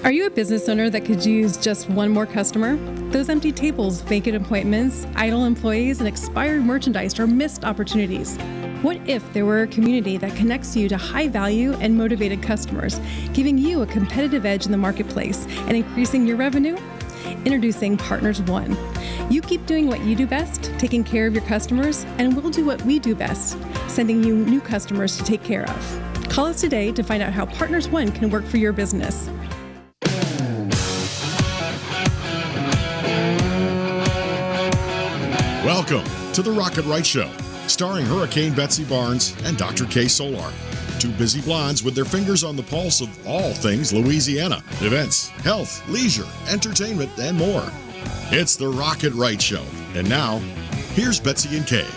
Are you a business owner that could use just one more customer? Those empty tables, vacant appointments, idle employees, and expired merchandise are missed opportunities. What if there were a community that connects you to high-value and motivated customers, giving you a competitive edge in the marketplace and increasing your revenue? Introducing Partners One. You keep doing what you do best, taking care of your customers, and we'll do what we do best, sending you new customers to take care of. Call us today to find out how Partners One can work for your business. Welcome to the Rocket Right Show, starring Hurricane Betsy Barnes and Dr. K. Solar. Two busy blondes with their fingers on the pulse of all things Louisiana. Events, health, leisure, entertainment, and more. It's the Rocket Right Show. And now, here's Betsy and Kay.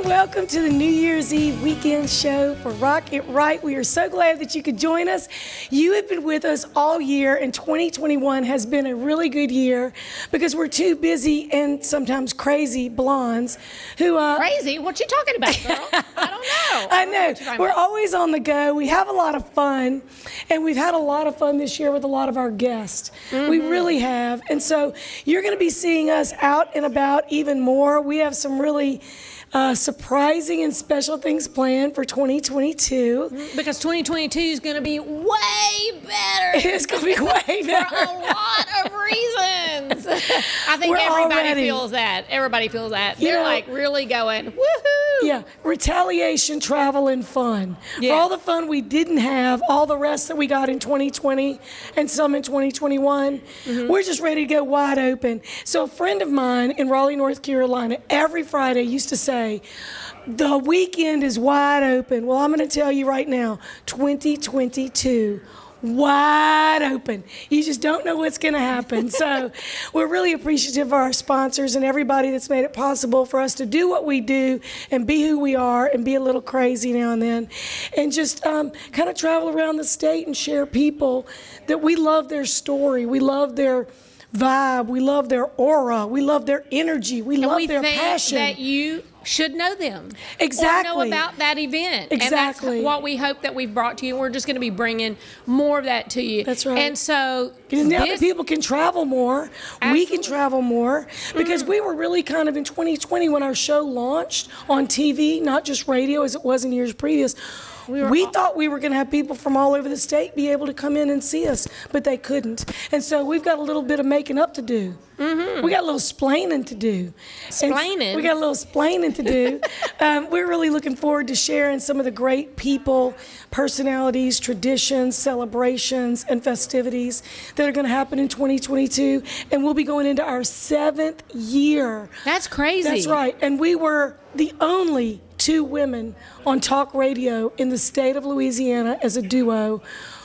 Welcome to the New Year's Eve weekend show for Rocket Right. We are so glad that you could join us. You have been with us all year, and 2021 has been a really good year because we're two busy and sometimes crazy blondes who... Crazy? What you talking about, girl? I don't know. I know. We're always on the go. We have a lot of fun, and we've had a lot of fun this year with a lot of our guests. Mm-hmm. We really have. And so you're going to be seeing us out and about even more. We have some really... surprising and special things planned for 2022. Because 2022 is going to be way better. It's going to be way better. For a lot of reasons. I think everybody feels that. Everybody feels that. They're like really going, woohoo. Yeah, retaliation, travel, and fun. Yes. For all the fun we didn't have, all the rest that we got in 2020 and some in 2021, we're just ready to go wide open. So a friend of mine in Raleigh, North Carolina, every Friday used to say, the weekend is wide open. Well, I'm going to tell you right now, 2022, wide open. You just don't know what's going to happen. So we're really appreciative of our sponsors and everybody that's made it possible for us to do what we do and be who we are and be a little crazy now and then. And just kind of travel around the state and share people that we love their story. We love their vibe. We love their aura. We love their energy. We love their passion. That you should know them. Exactly. Or know about that event. Exactly. And that's what we hope that we've brought to you. We're just going to be bringing more of that to you. That's right. And so because now that people can travel more, we can travel more. Because we were really kind of in 2020 when our show launched on TV, not just radio as it was in years previous. We thought we were going to have people from all over the state be able to come in and see us, but they couldn't. And so we've got a little bit of making up to do. We got a little splaining to do. Splaining? We got a little splaining to do. We're really looking forward to sharing some of the great people, personalities, traditions, celebrations, and festivities that are going to happen in 2022. And we'll be going into our 7th year. That's crazy. That's right. And we were the only 2 women on talk radio in the state of Louisiana as a duo.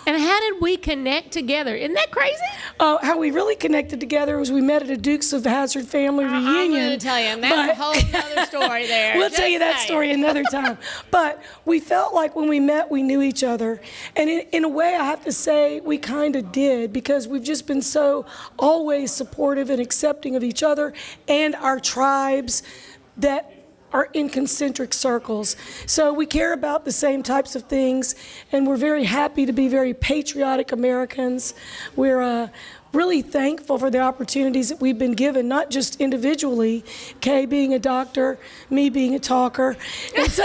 And how did we connect together? Isn't that crazy? How we really connected together was we met at a Dukes of Hazzard family reunion. I'm going to tell you, and that's a whole other story there. We'll tell you that story another time. But we felt like when we met, we knew each other. And in a way, I have to say, we kind of did, because we've just been so always supportive and accepting of each other and our tribes that are in concentric circles. So we care about the same types of things, and we're very happy to be very patriotic Americans. We're really thankful for the opportunities that we've been given, not just individually, Kay being a doctor, me being a talker. And so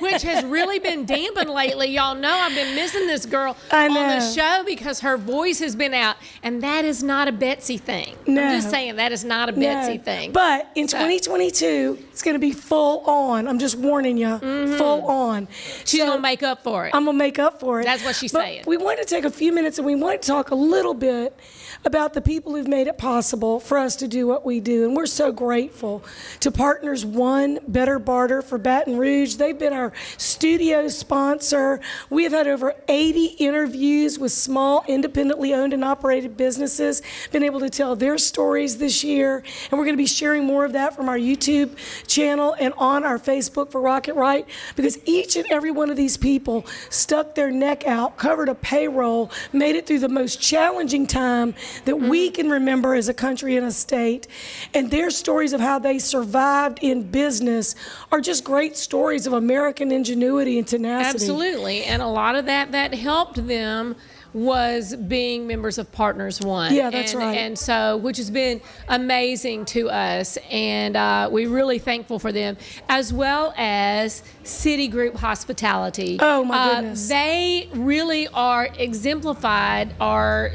which has really been dampened lately. Y'all know I've been missing this girl on the show because her voice has been out, and that is not a Betsy thing. No. I'm just saying that is not a Betsy thing. But in 2022, it's going to be full on. I'm just warning you, full on. She's going to make up for it. I'm going to make up for it. That's what she's saying. We want to take a few minutes and we want to talk a little bit about the people who've made it possible for us to do what we do. And we're so grateful to Partners One, Better Barter for Baton Rouge. They've been our studio sponsor. We have had over 80 interviews with small, independently owned and operated businesses, been able to tell their stories this year. And we're going to be sharing more of that from our YouTube channel and on our Facebook for Rocket Right, because each and every one of these people stuck their neck out, covered a payroll, made it through the most challenging time that we can remember as a country and a state. And their stories of how they survived in business are just great stories of American ingenuity and tenacity. Absolutely. And a lot of that helped them was being members of Partners One. Yeah, that's right. And so, which has been amazing to us, and we're really thankful for them, as well as Citigroup Hospitality. Oh my goodness. They really are exemplified, are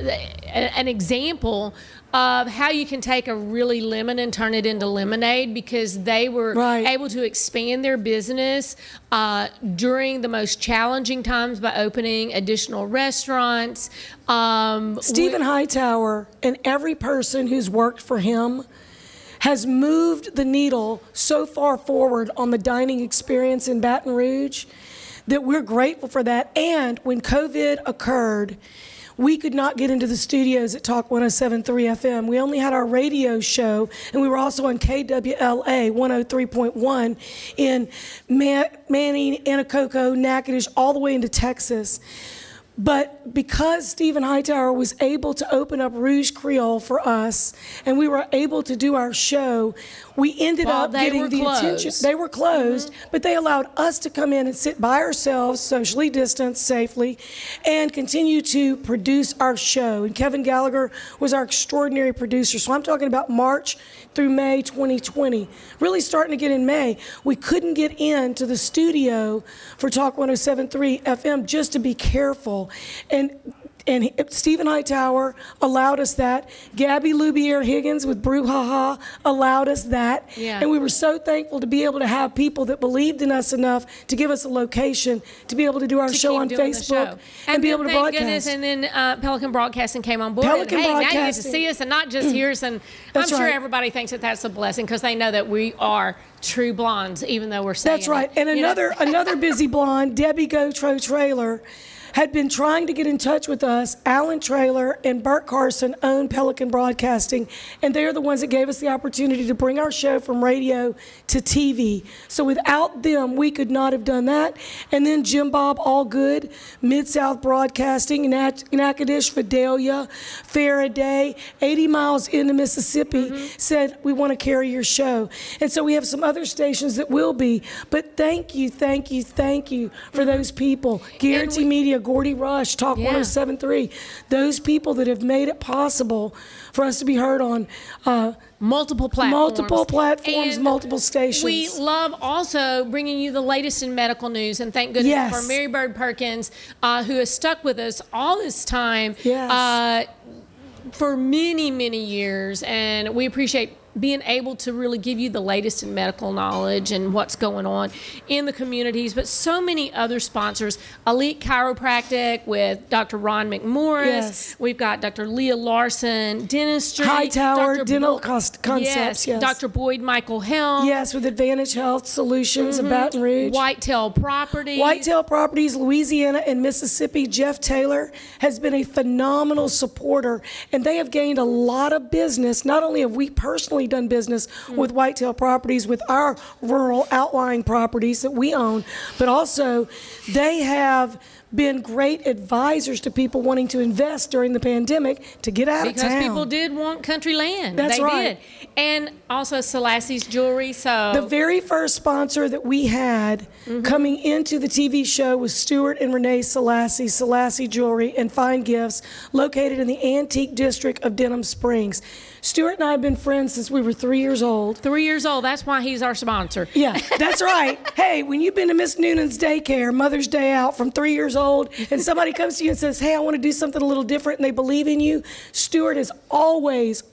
an example of how you can take a really lemon and turn it into lemonade, because they were able to expand their business during the most challenging times by opening additional restaurants. Stephen Hightower and every person who's worked for him has moved the needle so far forward on the dining experience in Baton Rouge that we're grateful for that. And when COVID occurred, we could not get into the studios at Talk 107.3 FM. We only had our radio show, and we were also on KWLA 103.1 in Manning, Anacoco, Natchitoches, all the way into Texas. But because Stephen Hightower was able to open up Rouge Creole for us, and we were able to do our show, we ended up getting the attention. They were closed, but they allowed us to come in and sit by ourselves, socially distanced, safely, and continue to produce our show. And Kevin Gallagher was our extraordinary producer. So I'm talking about March through May 2020. Really starting to get in May. We couldn't get into the studio for Talk 107.3 FM just to be careful. And Stephen Hightower allowed us that. Gabby Loubier Higgins with Brouhaha allowed us that. Yeah. And we were so thankful to be able to have people that believed in us enough to give us a location to be able to do our show on Facebook and be able to broadcast. Goodness, and then Pelican Broadcasting came on board. Pelican and, hey, Broadcasting. now you get to see us and not just hear us. And I'm sure everybody thinks that that's a blessing, because they know that we are true blondes, even though we're saying that's right. And another busy blonde, Debbie Gotro Trailer, had been trying to get in touch with us. Alan Traylor and Bert Carson own Pelican Broadcasting, and they're the ones that gave us the opportunity to bring our show from radio to TV. So without them, we could not have done that. And then Jim Bob Allgood, Mid-South Broadcasting, Natchitoches, Fidelia, Faraday, 80 miles into Mississippi, said, we want to carry your show. And so we have some other stations that will be, but thank you for those people. Guarantee Media, Gordy Rush, Talk 107.3, those people that have made it possible for us to be heard on multiple platforms, and multiple stations. We love also bringing you the latest in medical news, and thank goodness for Mary Bird Perkins, who has stuck with us all this time for many years, and we appreciate being able to really give you the latest in medical knowledge and what's going on in the communities, but so many other sponsors. Elite Chiropractic with Dr. Ron McMorris. Yes. We've got Dr. Leah Larson, Dentistry. Hightower Dental Concepts. Yes. Dr. Boyd Michael Helm. Yes, with Advantage Health Solutions in Baton Rouge. Whitetail Properties. Whitetail Properties, Louisiana and Mississippi. Jeff Taylor has been a phenomenal supporter, and they have gained a lot of business. Not only have we personally done business with Whitetail Properties, with our rural outlying properties that we own, but also they have been great advisors to people wanting to invest during the pandemic to get out of town. Because people did want country land. That's right. Did. And also Selassie's Jewelry. So the very first sponsor that we had coming into the TV show was Stuart and Renee Selassie, Selassie Jewelry and Fine Gifts, located in the Antique District of Denham Springs. Stuart and I have been friends since we were 3 years old. 3 years old. That's why he's our sponsor. Yeah, that's right. Hey, when you've been to Miss Noonan's daycare, Mother's Day out from 3 years old, and somebody comes to you and says, hey, I want to do something a little different, and they believe in you, Stuart has always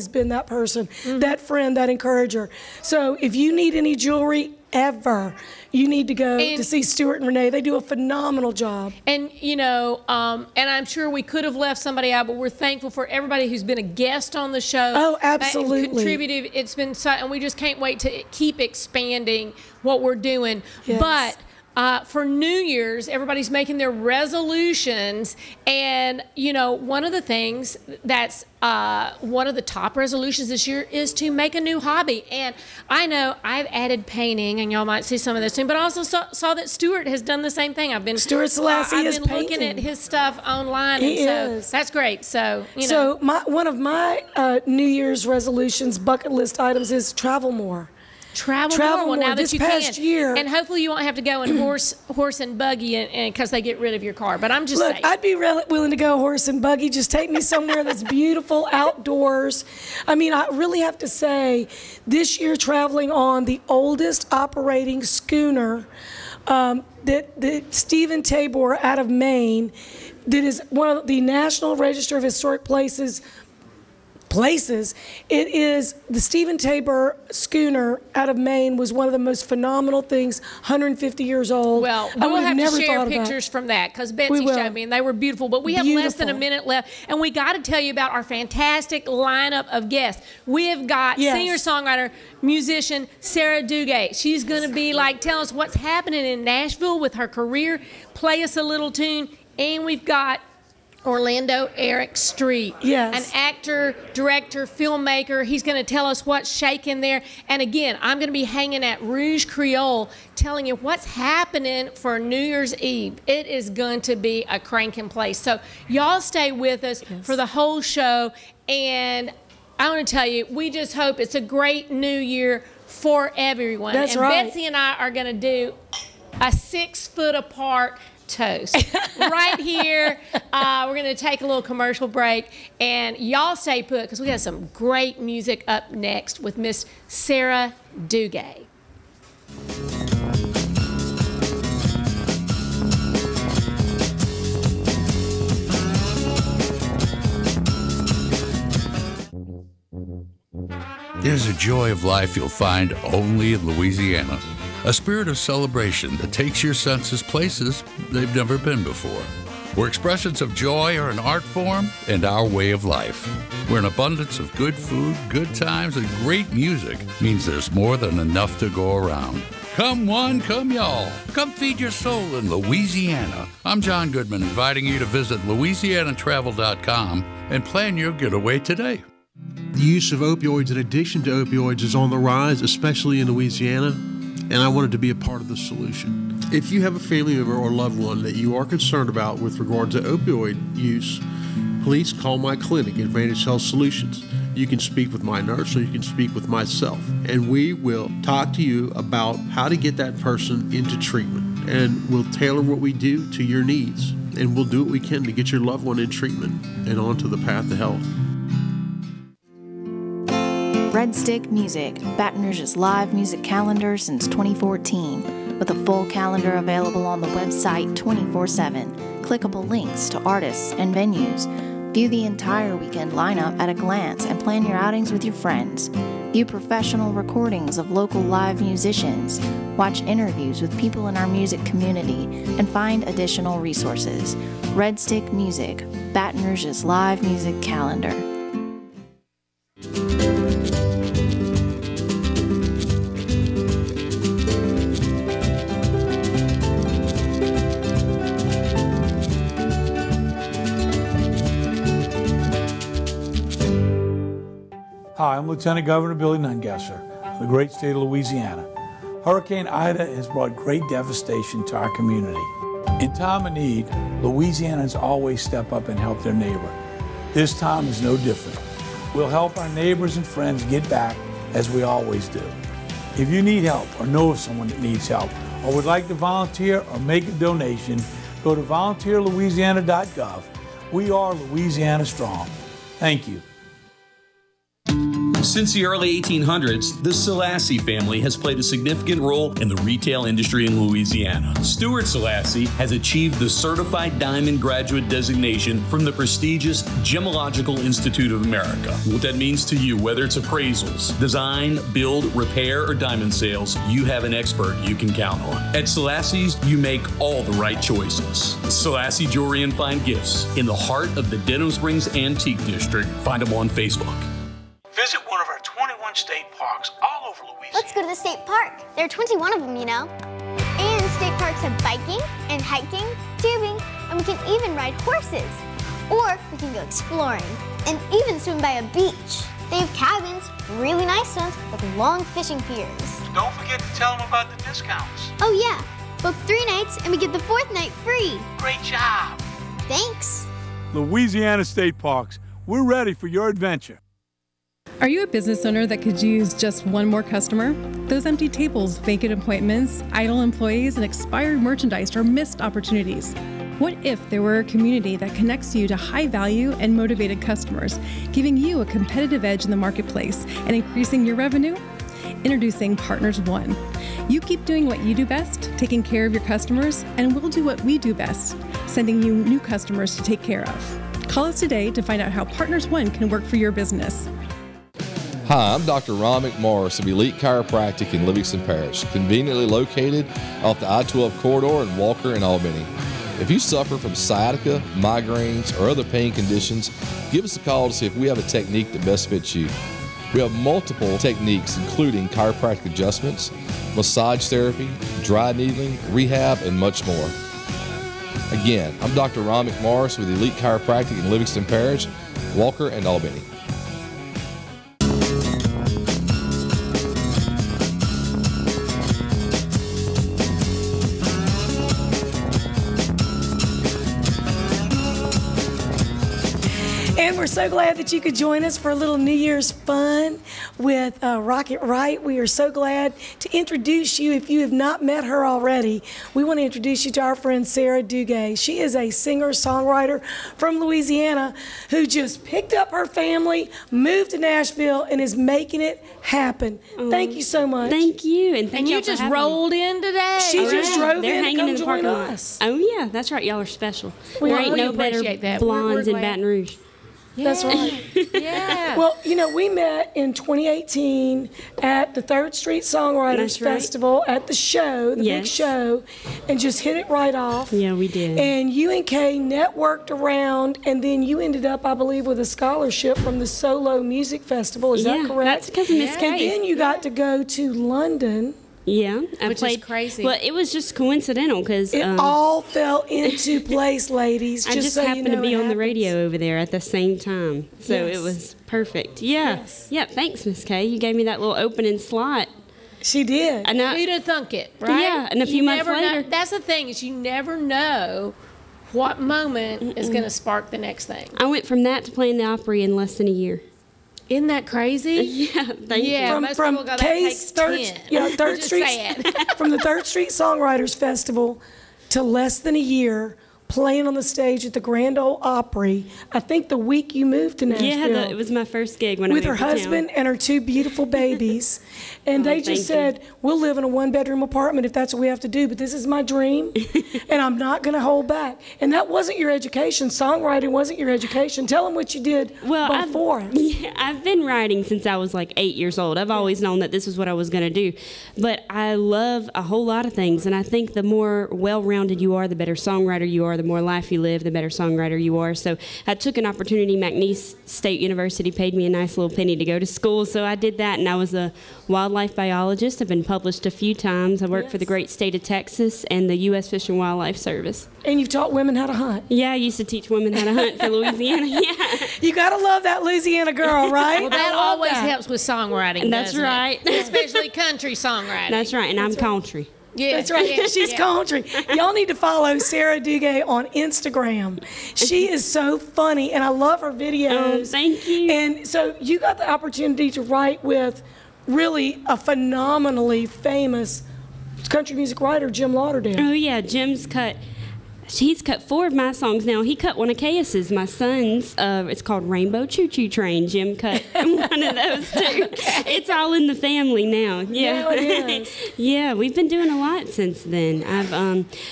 been that person, that friend, that encourager. So if you need any jewelry ever, you need to go to see Stuart and Renee. They do a phenomenal job. And, you know, and I'm sure we could have left somebody out, but we're thankful for everybody who's been a guest on the show. Oh, absolutely. Contributed. It's been so, and we just can't wait to keep expanding what we're doing. Yes. But for New Year's, everybody's making their resolutions. And, you know, one of the things that's one of the top resolutions this year is to make a new hobby. And I know I've added painting, and y'all might see some of this soon, but I also saw that Stuart has done the same thing. I've been looking at his stuff online. He and is. So that's great. So, you know. So one of my New Year's resolutions, bucket list items, is travel more. Travel more. Well, now that you can. And hopefully you won't have to go in horse and buggy and because they get rid of your car. But I'm just saying. I'd be willing to go horse and buggy. Just take me somewhere that's beautiful outdoors. I mean, I really have to say, this year traveling on the oldest operating schooner that Stephen Tabor out of Maine, that is one of the National Register of Historic Places. It is the Stephen Tabor schooner out of Maine was one of the most phenomenal things, 150 years old. Well, we'll have to share pictures from that because Betsy showed me and they were beautiful. But we have less than a minute left, and we got to tell you about our fantastic lineup of guests. We have got singer-songwriter, musician Sara Douga. She's going to be like telling us what's happening in Nashville with her career, play us a little tune, and we've got Orlando Eric Street, an actor, director, filmmaker. He's going to tell us what's shaking there. And again, I'm going to be hanging at Rouge Creole telling you what's happening for New Year's Eve. It is going to be a cranking place. So y'all stay with us for the whole show. And I want to tell you, we just hope it's a great new year for everyone. That's right. Betsy and I are going to do a 6 foot apart toast right here. We're going to take a little commercial break, and y'all stay put because we got some great music up next with Miss Sara Douga. There's a joy of life you'll find only in Louisiana. A spirit of celebration that takes your senses places they've never been before. Where expressions of joy are an art form and our way of life. Where an abundance of good food, good times, and great music means there's more than enough to go around. Come one, come y'all. Come feed your soul in Louisiana. I'm John Goodman, inviting you to visit LouisianaTravel.com and plan your getaway today. The use of opioids and addiction to opioids is on the rise, especially in Louisiana. And I wanted to be a part of the solution. If you have a family member or loved one that you are concerned about with regard to opioid use, please call my clinic, Advantage Health Solutions. You can speak with my nurse or you can speak with myself, and we will talk to you about how to get that person into treatment. And we'll tailor what we do to your needs, and we'll do what we can to get your loved one in treatment and onto the path to health. Red Stick Music, Baton Rouge's live music calendar since 2014, with a full calendar available on the website 24/7, clickable links to artists and venues. View the entire weekend lineup at a glance and plan your outings with your friends. View professional recordings of local live musicians, watch interviews with people in our music community, and find additional resources. Red Stick Music, Baton Rouge's live music calendar. Hi, I'm Lieutenant Governor Billy Nungesser of the great state of Louisiana. Hurricane Ida has brought great devastation to our community. In time of need, Louisianans always step up and help their neighbor. This time is no different. We'll help our neighbors and friends get back as we always do. If you need help or know of someone that needs help or would like to volunteer or make a donation, go to volunteerlouisiana.gov. We are Louisiana Strong. Thank you. Since the early 1800s, the Selassie family has played a significant role in the retail industry in Louisiana. Stuart Selassie has achieved the Certified Diamond Graduate designation from the prestigious Gemological Institute of America. What that means to you, whether it's appraisals, design, build, repair, or diamond sales, you have an expert you can count on. At Selassie's, you make all the right choices. Selassie Jewelry and Fine Gifts in the heart of the Denham Springs Antique District. Find them on Facebook. Visit one of our 21 state parks all over Louisiana. Let's go to the state park. There are 21 of them, you know. And state parks have biking and hiking, tubing, and we can even ride horses. Or we can go exploring and even swim by a beach. They have cabins, really nice ones, with long fishing piers. Don't forget to tell them about the discounts. Oh yeah, book 3 nights and we get the 4th night free. Great job. Thanks. Louisiana State Parks, we're ready for your adventure. Are you a business owner that could use just one more customer? Those empty tables, vacant appointments, idle employees, and expired merchandise are missed opportunities. What if there were a community that connects you to high-value and motivated customers, giving you a competitive edge in the marketplace and increasing your revenue? Introducing Partners One. You keep doing what you do best, taking care of your customers, and we'll do what we do best, sending you new customers to take care of. Call us today to find out how Partners One can work for your business. Hi, I'm Dr. Ron McMorris of Elite Chiropractic in Livingston Parish, conveniently located off the I-12 corridor in Walker and Albany. If you suffer from sciatica, migraines, or other pain conditions, give us a call to see if we have a technique that best fits you. We have multiple techniques including chiropractic adjustments, massage therapy, dry needling, rehab, and much more. Again, I'm Dr. Ron McMorris with Elite Chiropractic in Livingston Parish, Walker, and Albany. And we're so glad that you could join us for a little New Year's fun with Rock It Right. We are so glad to introduce you. If you have not met her already, we want to introduce you to our friend Sara Douga. She is a singer-songwriter from Louisiana who just picked up her family, moved to Nashville, and is making it happen. Thank you so much. Thank you. And you just rolled in today. She just drove They're in hanging to come in the join parking lot. us. Oh, yeah, that's right. Y'all are special. We there ain't no appreciate better that. blondes We're in Baton Rouge. That's right. Yeah. Well, you know, we met in 2018 at the 3rd Street Songwriters That's right. Festival at the show, the big show, and just hit it right off. Yeah, we did. And you and Kay networked around, and then you ended up, I believe, with a scholarship from the Solo Music Festival. Is that correct? That's because of Miss Kay. And then you got to go to London. Yeah, I played. Is crazy. Well, it was just coincidental because It all fell into place, ladies. I just so happened you know to be it on the happens. radio over there at the same time, so Yes. it was perfect. Yeah, yeah. Thanks, Miss Kay. You gave me that little opening slot. She did. And Who'd have thunk it, right? Yeah, and a few months later. That's the thing, is you never know what moment is going to spark the next thing. I went from that to playing the Opry in less than a year. Isn't that crazy? Yeah, thank you. Most From people go, that Kay's takes 10. Third Just Street, say it. from the 3rd Street Songwriters Festival to less than a year, playing on the stage at the Grand Ole Opry. I think the week you moved to Nashville. Yeah, it was my first gig when with I her moved to town. husband and her 2 beautiful babies. And they just said, we'll live in a 1-bedroom apartment if that's what we have to do, but this is my dream, and I'm not going to hold back. And that wasn't your education. Songwriting wasn't your education. Tell them what you did before. I've been writing since I was like 8 years old. I've always known that this is what I was going to do. But I love a whole lot of things, and I think the more well-rounded you are, the better songwriter you are, the more life you live, the better songwriter you are. So I took an opportunity. McNeese State University paid me a nice little penny to go to school, so I did that, and I was a wildlife biologist. I've been published a few times. I worked for the great state of Texas and the U.S. Fish and Wildlife Service. And you've taught women how to hunt. Yeah, I used to teach women how to hunt for Louisiana. Yeah. You got to love that Louisiana girl, right? Well, that always helps with songwriting, That's doesn't right. it? Especially country songwriting. That's right, and I'm country. Yeah, that's right. yeah, She's yeah. country. Y'all need to follow Sara Douga on Instagram. She is so funny, and I love her videos. Oh, thank you. And so you got the opportunity to write with really a phenomenally famous country music writer, Jim Lauderdale. Oh, yeah, he's cut 4 of my songs now. He cut one of Caius's, my son's. It's called Rainbow Choo Choo Train. Jim cut one of those too. It's all in the family now. Yeah, Now it is. Yeah, we've been doing a lot since then.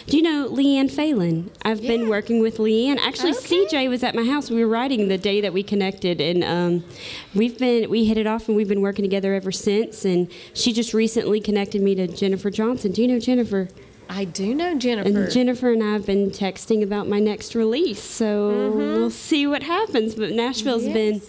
Do you know Leanne Phelan? I've been working with Leanne. Actually, CJ was at my house. We were writing the day that we connected, and we hit it off, and we've been working together ever since. And she just recently connected me to Jennifer Johnson. Do you know Jennifer? I do know Jennifer. And Jennifer and I have been texting about my next release, so we'll see what happens. But Nashville's been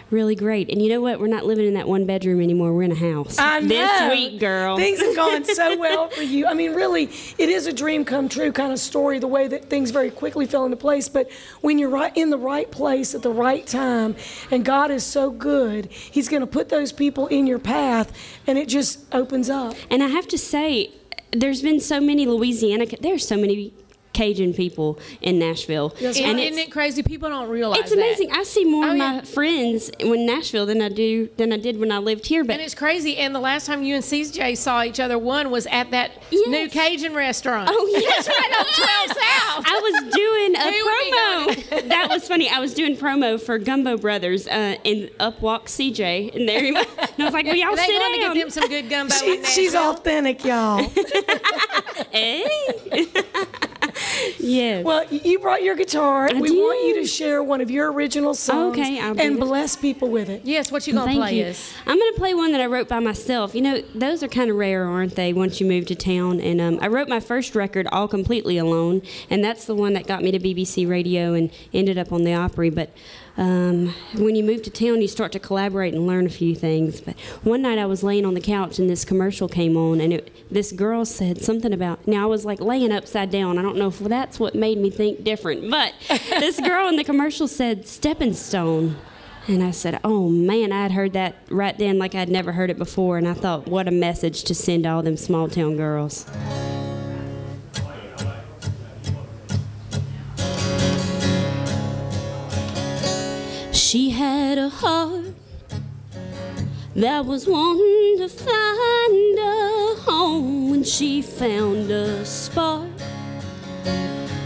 really great. And you know what? We're not living in that one bedroom anymore. We're in a house. I know. This week, girl. Things have gone so well for you. I mean, really, it is a dream come true kind of story, the way that things very quickly fell into place. But when you're right in the right place at the right time, and God is so good, He's going to put those people in your path, and it just opens up. And I have to say, there's been so many there's so many Cajun people in Nashville. Yes, and isn't it crazy? People don't realize it's amazing. That. I see more of my friends in Nashville than I did when I lived here. But and it's crazy. And the last time you and CJ saw each other, one was at that new Cajun restaurant. Oh yes, that's right on 12 South. I was doing a promo. That was funny. I was doing promo for Gumbo Brothers, and up walked CJ, and there he was. And I was like, "Well, y'all sit down." They want to give them some good gumbo. She's authentic, y'all. Hey. Yes. Well, you brought your guitar. We want you to share one of your original songs and bless people with it. Yes, what you going to play is? I'm going to play one that I wrote by myself. You know, those are kind of rare, aren't they, once you move to town? And I wrote my first record all completely alone, and that's the one that got me to BBC Radio and ended up on the Opry. But when you move to town, you start to collaborate and learn a few things. But one night I was laying on the couch and this commercial came on, and this girl said something about, now I was like laying upside down. I don't know if that's what made me think different, but this girl in the commercial said stepping stone. And I said, oh man, I had heard that right then like I'd never heard it before, and I thought, what a message to send to all them small town girls. She had a heart that was wanting to find a home when she found a spark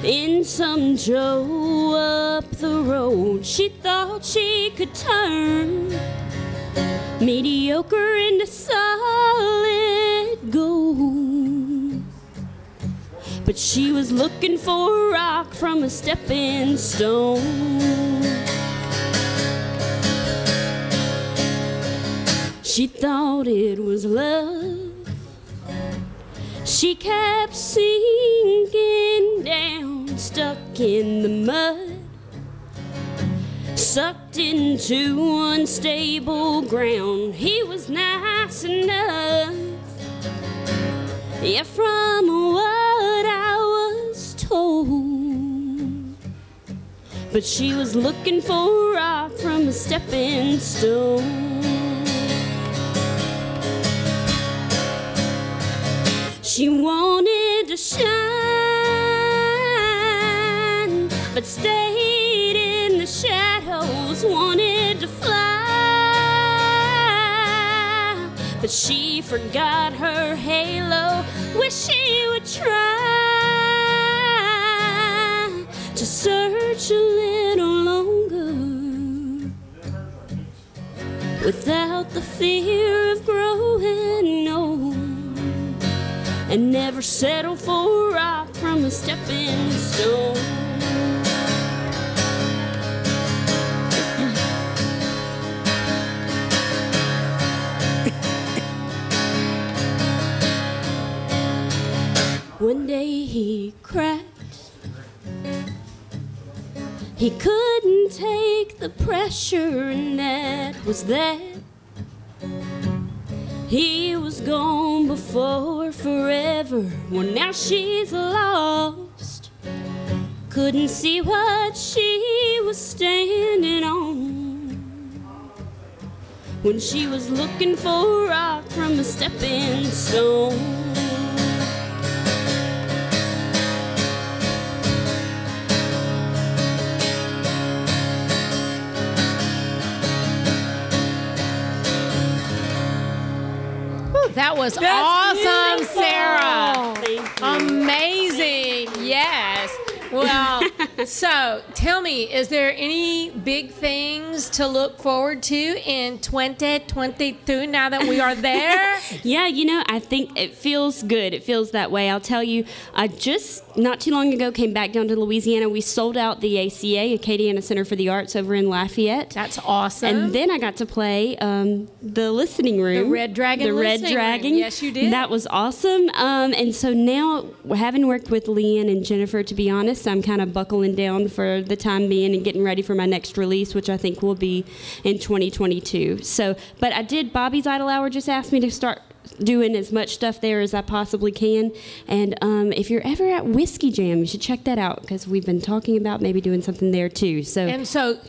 in some Joe up the road. She thought she could turn mediocre into solid gold, but she was looking for a rock from a stepping stone. She thought it was love. She kept sinking down, stuck in the mud, sucked into unstable ground. He was nice enough, yeah, from what I was told, but she was looking for a rock from a stepping stone. She wanted to shine, but stayed in the shadows, wanted to fly, but she forgot her halo. Wish she would try to search a little longer without the fear of growing old, and never settle for a rock from a stepping stone. One day he cracked. He couldn't take the pressure, and that was that. He was gone before forever. Well, now she's lost. Couldn't see what she was standing on when she was looking for a rock from a stepping stone. That was awesome, Sarah. Amazing. Yes. Well, so tell me, is there any big things to look forward to in 2022 now that we are there? Yeah, you know, I think it feels good. It feels that way. I'll tell you, I just not too long ago came back down to Louisiana. We sold out the ACA, Acadiana Center for the Arts, over in Lafayette. That's awesome. And then I got to play the listening room. The Red Dragon. The Red Dragon. Yes, you did. That was awesome. And so now, having worked with Leanne and Jennifer, to be honest, I'm kind of buckling slowing down for the time being and getting ready for my next release, which I think will be in 2022. So, but I did, Bobby's Idle Hour just asked me to start doing as much stuff there as I possibly can. And if you're ever at Whiskey Jam, you should check that out, because we've been talking about maybe doing something there too. So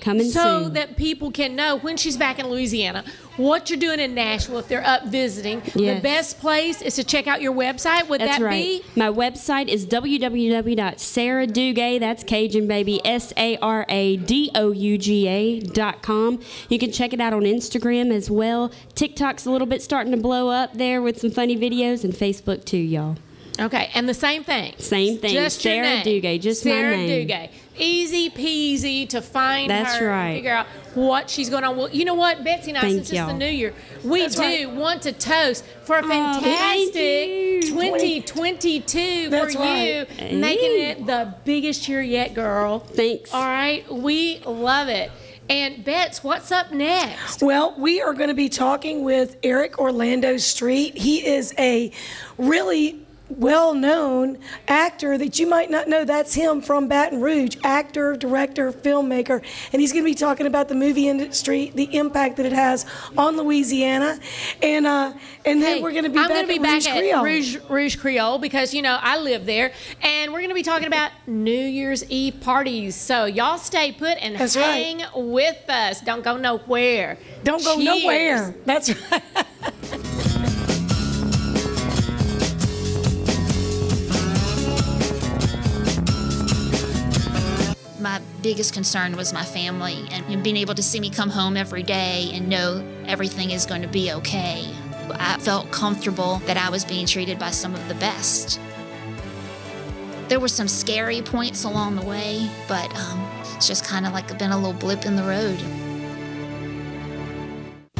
coming so soon. that people can know when she's back in Louisiana what you're doing in Nashville if they're up visiting. Yes. The best place is to check out your website. Would That's that right. be? My website is www.saradouga, that's Cajun baby, SARADOUGA.com. You can check it out on Instagram as well. TikTok's a little bit starting to blow up there with some funny videos, and Facebook too, y'all. Okay, and the same thing. Same thing. Just Sara Douga, just Sara my name. Douga. Easy peasy to find That's her right. and figure out what she's going on. Well, you know what, Betsy and I, Thank since it's y'all. the new year, we want to toast for a thank fantastic 2022 That's for right. you, making it the biggest year yet, girl. Thanks. All right, we love it. And Bets, what's up next? Well, we are going to be talking with Eric Orlando Street. He is a really well-known actor that you might not know. That's him from Baton Rouge, actor, director, filmmaker, and he's going to be talking about the movie industry, the impact that it has on Louisiana, and then we're going to be back at Rouge Creole, because you know I live there, and we're going to be talking about New Year's Eve parties. So y'all stay put and hang with us. Don't go nowhere. Don't go nowhere. That's right. My biggest concern was my family and being able to see me come home every day and know everything is going to be okay. I felt comfortable that I was being treated by some of the best. There were some scary points along the way, but it's just kind of like been a little blip in the road.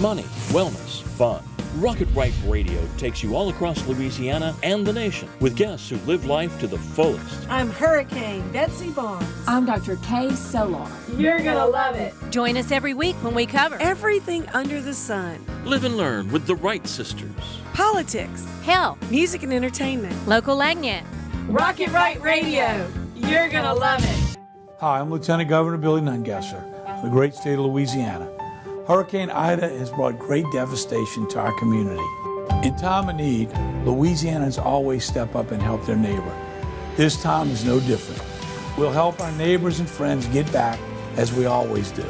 Money, wellness, fun. Rocket Right Radio takes you all across Louisiana and the nation with guests who live life to the fullest. I'm Hurricane Betsy Barnes. I'm Dr. Kay Solar. You're gonna love it. Join us every week when we cover everything under the sun. Live and learn with the Wright sisters. Politics, health, music and entertainment, local agnet. Rocket Right Radio. You're gonna love it. Hi, I'm Lieutenant Governor Billy Nungesser of the great state of Louisiana. Hurricane Ida has brought great devastation to our community. In time of need, Louisianans always step up and help their neighbor. This time is no different. We'll help our neighbors and friends get back as we always do.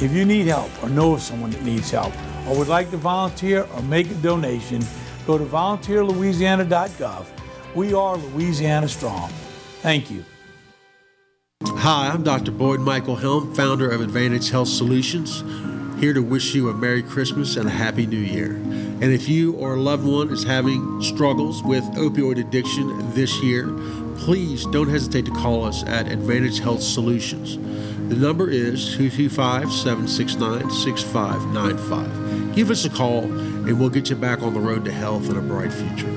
If you need help or know of someone that needs help or would like to volunteer or make a donation, go to volunteerlouisiana.gov. We are Louisiana Strong. Thank you. Hi, I'm Dr. Boyd Michael Helm, founder of Advantage Health Solutions, here to wish you a Merry Christmas and a Happy New Year. And if you or a loved one is having struggles with opioid addiction this year, please don't hesitate to call us at Advantage Health Solutions. The number is 225-769-6595. Give us a call and we'll get you back on the road to health and a bright future.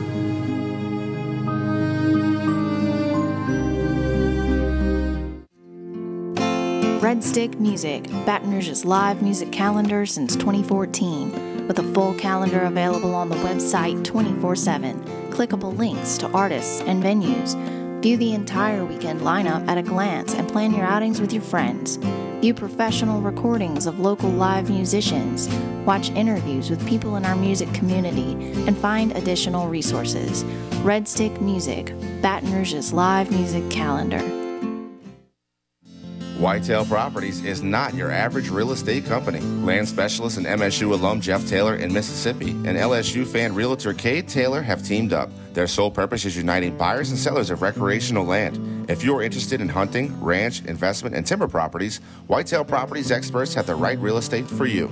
Red Stick Music, Baton Rouge's live music calendar since 2014, with a full calendar available on the website 24/7, clickable links to artists and venues. View the entire weekend lineup at a glance and plan your outings with your friends. View professional recordings of local live musicians, watch interviews with people in our music community, and find additional resources. Red Stick Music, Baton Rouge's live music calendar. Whitetail Properties is not your average real estate company. Land specialist and MSU alum Jeff Taylor in Mississippi and LSU fan realtor Cade Taylor have teamed up. Their sole purpose is uniting buyers and sellers of recreational land. If you are interested in hunting, ranch, investment, and timber properties, Whitetail Properties experts have the right real estate for you.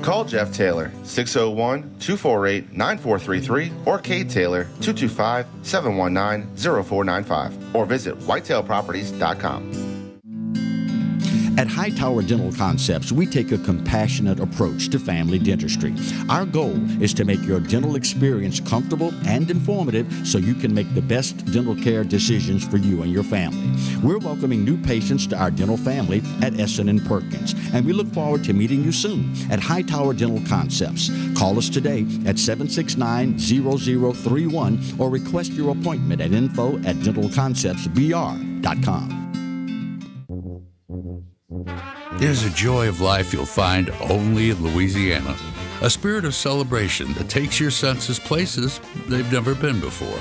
Call Jeff Taylor, 601-248-9433, or Cade Taylor, 225-719-0495, or visit whitetailproperties.com. At Hightower Dental Concepts, we take a compassionate approach to family dentistry. Our goal is to make your dental experience comfortable and informative so you can make the best dental care decisions for you and your family. We're welcoming new patients to our dental family at Essen & Perkins, and we look forward to meeting you soon at Hightower Dental Concepts. Call us today at 769-0031 or request your appointment at info@dentalconceptsbr.com. There's a joy of life you'll find only in Louisiana. A spirit of celebration that takes your senses places they've never been before.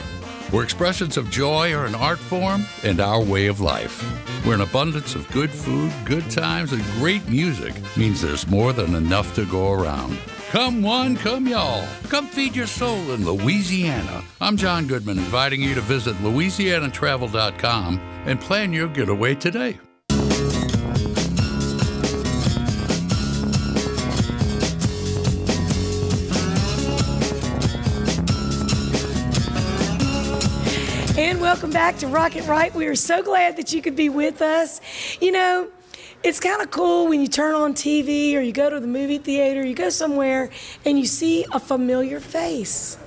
Where expressions of joy are an art form and our way of life. Where an abundance of good food, good times, and great music means there's more than enough to go around. Come one, come y'all. Come feed your soul in Louisiana. I'm John Goodman, inviting you to visit LouisianaTravel.com and plan your getaway today. And welcome back to Rock It Right. We are so glad that you could be with us. You know, it's kind of cool when you turn on TV or you go to the movie theater, you go somewhere and you see a familiar face.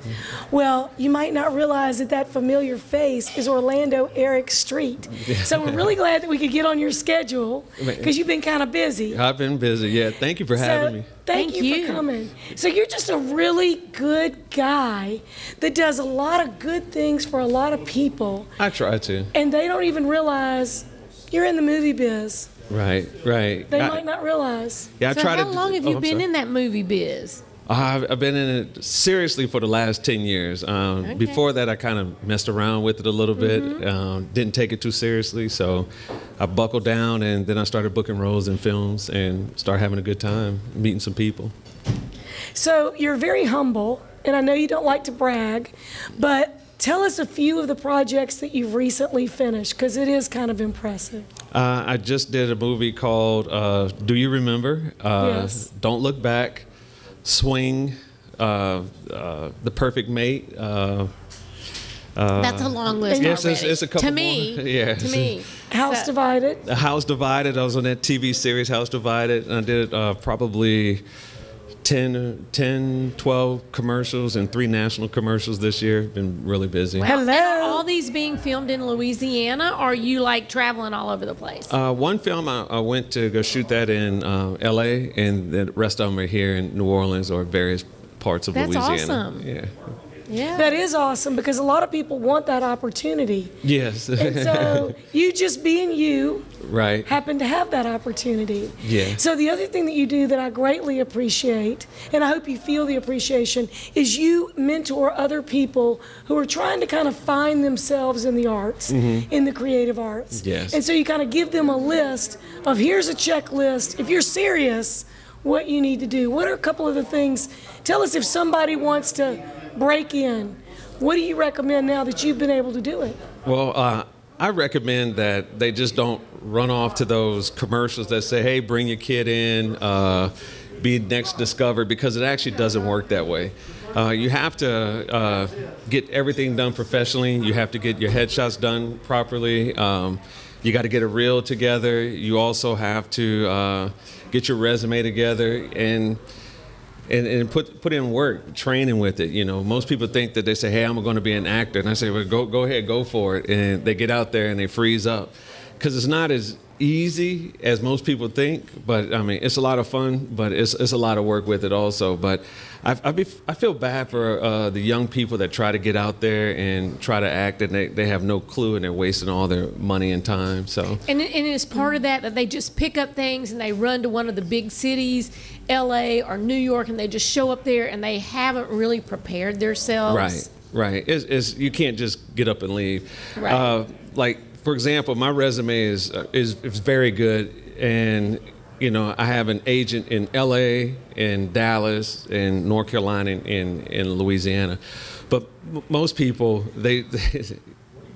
Well, you might not realize that that familiar face is Orlando Eric Street. So we're really glad that we could get on your schedule because you've been kind of busy. I've been busy, yeah. Thank you for having me. Thank you for coming. So you're just a really good guy that does a lot of good things for a lot of people. I try to. And they don't even realize you're in the movie biz. Right, right. They might not realize. Yeah, I try to. How long have you been in that movie biz? I've been in it seriously for the last 10 years. Before that, I kind of messed around with it a little bit. Didn't take it too seriously, so I buckled down, and then I started booking roles in films and started having a good time, meeting some people. So you're very humble, and I know you don't like to brag, but tell us a few of the projects that you've recently finished, because it is kind of impressive. I just did a movie called Do You Remember? Yes. Don't Look Back, Swing, The Perfect Mate. That's a long list. Yes, it's a couple to me. more. Yeah. To me. House Divided. House Divided. I was on that TV series, House Divided, and I did probably 10, 12 commercials and 3 national commercials this year. Been really busy. Wow. Hello. And are all these being filmed in Louisiana, or are you like traveling all over the place? One film I went to go shoot that in LA, and the rest of them are here in New Orleans or various parts of Louisiana. That's awesome. Yeah. Yeah. That is awesome because a lot of people want that opportunity. Yes. And so you just being you right. happen to have that opportunity. Yeah. So the other thing that you do that I greatly appreciate, and I hope you feel the appreciation, is you mentor other people who are trying to kind of find themselves in the arts, in the creative arts. Yes. And so you kind of give them a list of here's a checklist. If you're serious, what you need to do. What are a couple of the things? Tell us if somebody wants to break in. What do you recommend now that you've been able to do it? Well, I recommend that they just don't run off to those commercials that say, hey, bring your kid in, be next discovered, because it actually doesn't work that way. You have to get everything done professionally. You have to get your headshots done properly. You got to get a reel together. You also have to get your resume together and put in work, training with it. You know, most people think that they say, hey, I'm going to be an actor. And I say, well, go ahead, go for it. And they get out there and they freeze up. Because it's not as easy as most people think. But, I mean, it's a lot of fun, but it's a lot of work with it also. But I feel bad for the young people that try to get out there and try to act, and they have no clue, and they're wasting all their money and time. So. And it's part of that they just pick up things and they run to one of the big cities, LA or New York, and they just show up there and they haven't really prepared themselves. Right. It's you can't just get up and leave. Right. Like, for example, my resume is very good, and you know, I have an agent in LA, in Dallas, in North Carolina, in Louisiana. But most people, they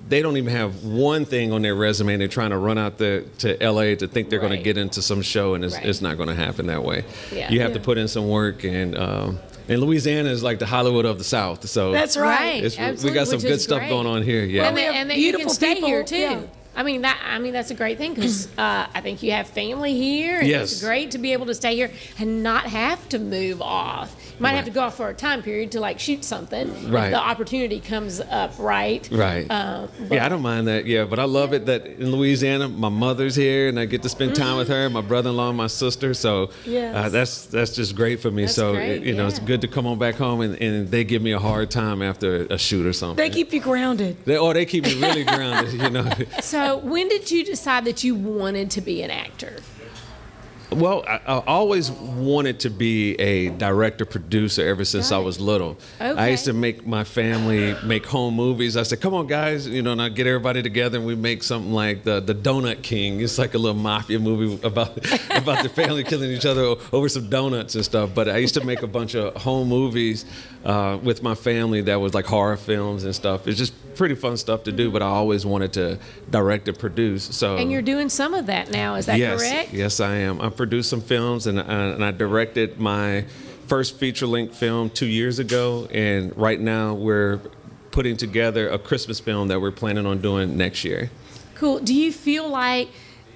don't even have one thing on their resume, and they're trying to run out to LA to think they're going to get into some show, and it's not going to happen that way. Yeah. You have to put in some work, and Louisiana is like the Hollywood of the South. So that's right. We got some good stuff going on here. Yeah. And you can stay here too. Yeah. I mean that's a great thing because I think you have family here, and it's great to be able to stay here and not have to move off. You might have to go off for a time period to like shoot something. If the opportunity comes up, right? Right. Yeah, I don't mind that. Yeah, but I love it that in Louisiana, my mother's here, and I get to spend time with her, my brother-in-law, and my sister. So that's just great for me. That's so great, you know, it's good to come on back home, and they give me a hard time after a shoot or something. They keep you grounded. They keep me really grounded. You know. So when did you decide that you wanted to be an actor? Well, I always wanted to be a director-producer ever since I was little. Okay. I used to make my family make home movies. I said, come on, guys, and I'd get everybody together and we make something like the Donut King. It's like a little mafia movie about the family killing each other over some donuts and stuff. But I used to make a bunch of home movies with my family that was like horror films and stuff. It's just pretty fun stuff to do, but I always wanted to direct and produce. So. And you're doing some of that now, is that correct? Yes, I am. I produced some films, and I directed my first feature-length film 2 years ago, and right now we're putting together a Christmas film that we're planning on doing next year. Cool. Do you feel like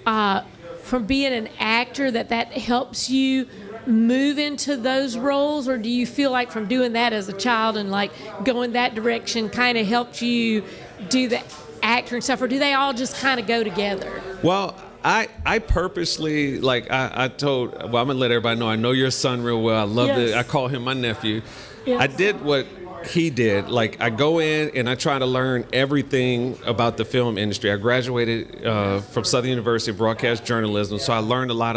from being an actor that helps you move into those roles, or do you feel like from doing that as a child and like going that direction kind of helped you do the actor and stuff, or do they all just kind of go together? Well, I purposely, like I told, well, I'm gonna let everybody know I know your son real well. I love it. I call him my nephew. Yes. I did what he did. Like, I go in and I try to learn everything about the film industry. I graduated from Southern University broadcast journalism, so I learned a lot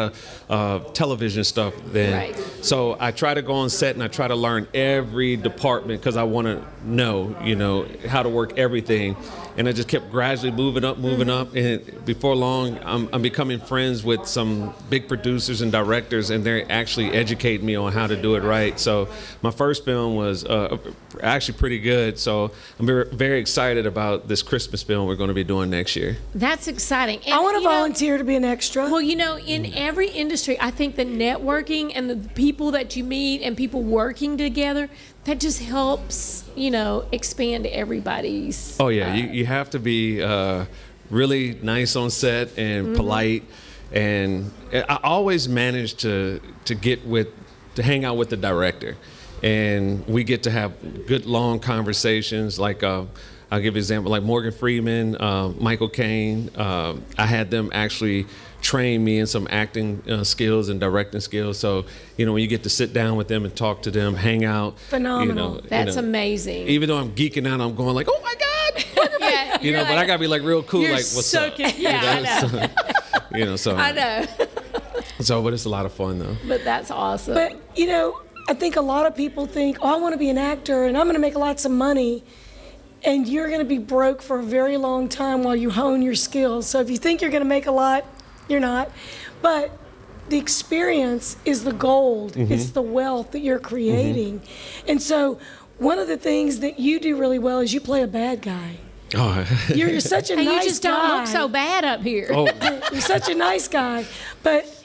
of television stuff then. Right. So I try to go on set and I try to learn every department because I want to know, how to work everything. And I just kept gradually moving up, and before long, I'm becoming friends with some big producers and directors, and they're actually educating me on how to do it right. So my first film was actually pretty good. So I'm very excited about this Christmas film we're going to be doing next year. That's exciting. And, I want to volunteer to be an extra. Well, in every industry, I think the networking and the people that you meet and people working together, that just helps, expand everybody's. Oh, yeah. You have to be really nice on set and polite. And I always manage to hang out with the director. And we get to have good, long conversations. Like, I'll give you an example, like Morgan Freeman, Michael Caine. I had them actually train me in some acting skills and directing skills. So, when you get to sit down with them and talk to them, hang out. Phenomenal. That's amazing. Even though I'm geeking out, I'm going like, oh my God. Yeah, but I gotta be like real cool, like, what's up? Yeah, I know. So I know. But it's a lot of fun though. But that's awesome. But, I think a lot of people think, I want to be an actor and I'm going to make lots of money. And you're going to be broke for a very long time while you hone your skills. So if you think you're going to make a lot, you're not. But the experience is the gold. It's the wealth that you're creating. And so one of the things that you do really well is you play a bad guy. Oh. You're such a nice guy. You just don't look so bad up here. Oh. You're such a nice guy. But